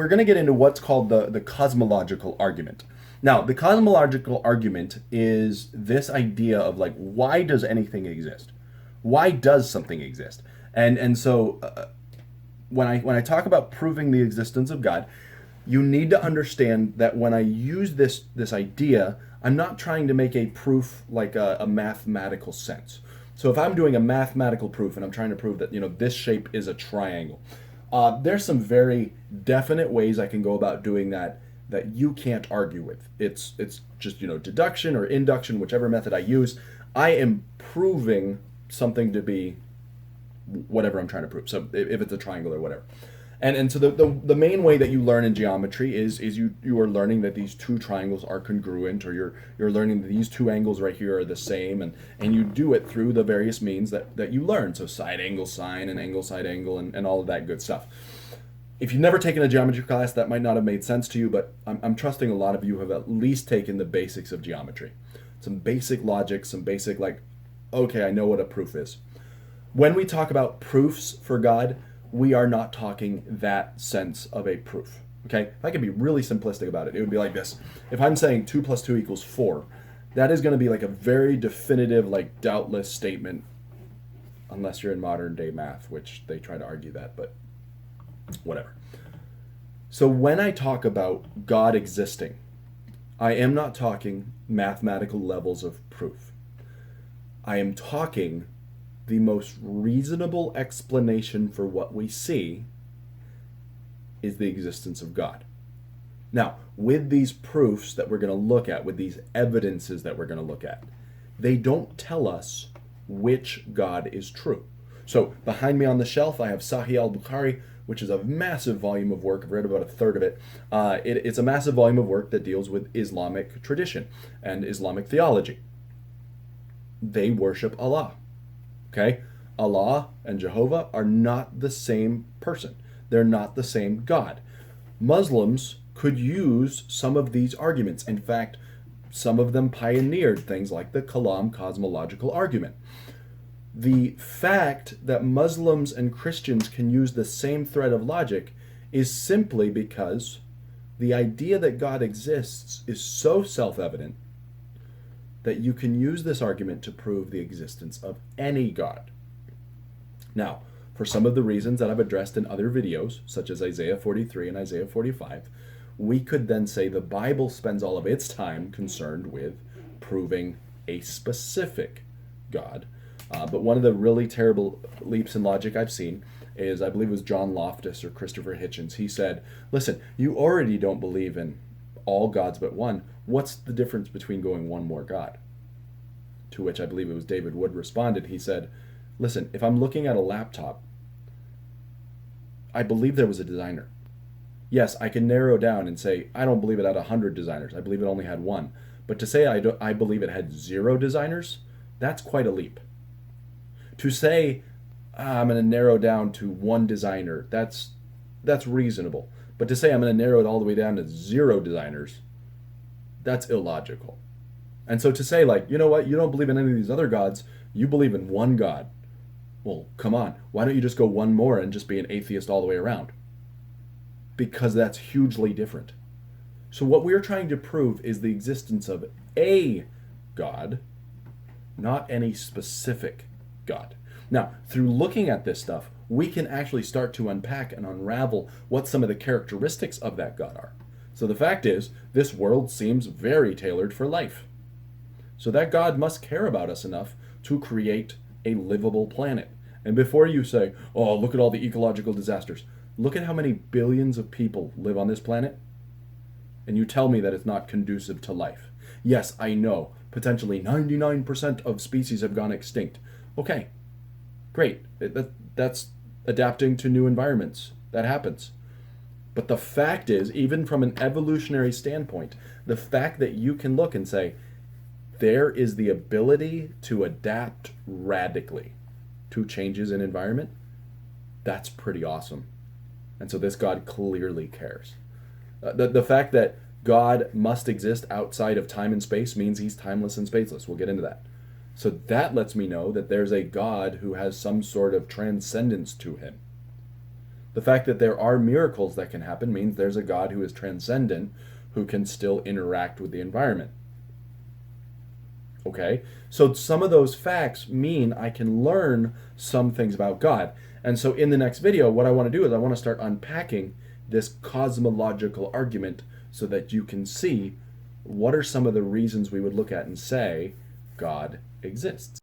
we're going to get into what's called the cosmological argument. Now, the cosmological argument is this idea of like, why does anything exist? Why does something exist? And so when I talk about proving the existence of God, you need to understand that when I use this idea, I'm not trying to make a proof like a mathematical sense. So if I'm doing a mathematical proof and I'm trying to prove that this shape is a triangle, there's some very definite ways I can go about doing that that you can't argue with. It's just deduction or induction, whichever method I use. I am proving something to be whatever I'm trying to prove. So if it's a triangle or whatever. And so the main way that you learn in geometry is you are learning that these two triangles are congruent, or you're learning that these two angles right here are the same, and you do it through the various means that you learn. So side angle sine and angle side angle and all of that good stuff. If you've never taken a geometry class, that might not have made sense to you, but I'm trusting a lot of you have at least taken the basics of geometry. Some basic logic, some basic okay, I know what a proof is. When we talk about proofs for God, we are not talking that sense of a proof. Okay? If I could be really simplistic about it, it would be like this. If I'm saying 2 plus 2 equals 4, that is going to be like a very definitive, doubtless statement, unless you're in modern day math, which they try to argue that, but whatever. So when I talk about God existing, I am not talking mathematical levels of proof. I am talking the most reasonable explanation for what we see is the existence of God. Now, with these proofs that we're going to look at, with these evidences that we're going to look at, they don't tell us which God is true. So behind me on the shelf, I have Sahih al-Bukhari, which is a massive volume of work. I've read about a third of it. It's a massive volume of work that deals with Islamic tradition and Islamic theology. They worship Allah. Okay? Allah and Jehovah are not the same person. They're not the same God. Muslims could use some of these arguments. In fact, some of them pioneered things like the Kalam cosmological argument. The fact that Muslims and Christians can use the same thread of logic is simply because the idea that God exists is so self-evident that you can use this argument to prove the existence of any God. Now, for some of the reasons that I've addressed in other videos, such as Isaiah 43 and Isaiah 45, we could then say the Bible spends all of its time concerned with proving a specific God. But one of the really terrible leaps in logic I've seen is, I believe it was John Loftus or Christopher Hitchens. He said, listen, you already don't believe in all gods but one. What's the difference between going one more God? To which I believe it was David Wood responded. He said, listen, if I'm looking at a laptop, I believe there was a designer. Yes, I can narrow down and say, I don't believe it had 100 designers. I believe it only had one. But to say I believe it had 0 designers, that's quite a leap. To say, I'm going to narrow down to 1 designer, that's reasonable. But to say I'm going to narrow it all the way down to 0 designers, that's illogical. And so to say, you know what, you don't believe in any of these other gods, you believe in one God. Well, come on, why don't you just go one more and just be an atheist all the way around? Because that's hugely different. So what we're trying to prove is the existence of a God, not any specific God. Now, through looking at this stuff, we can actually start to unpack and unravel what some of the characteristics of that God are. So the fact is, this world seems very tailored for life. So that God must care about us enough to create a livable planet. And before you say, oh, look at all the ecological disasters, look at how many billions of people live on this planet, and you tell me that it's not conducive to life. Yes, I know, potentially 99% of species have gone extinct. Okay, great. That's adapting to new environments. That happens. But the fact is, even from an evolutionary standpoint, the fact that you can look and say, there is the ability to adapt radically to changes in environment, that's pretty awesome. And so this God clearly cares. The fact that God must exist outside of time and space means he's timeless and spaceless. We'll get into that. So that lets me know that there's a God who has some sort of transcendence to him. The fact that there are miracles that can happen means there's a God who is transcendent, who can still interact with the environment. Okay? So some of those facts mean I can learn some things about God. And so in the next video, what I want to do is I want to start unpacking this cosmological argument so that you can see what are some of the reasons we would look at and say God exists.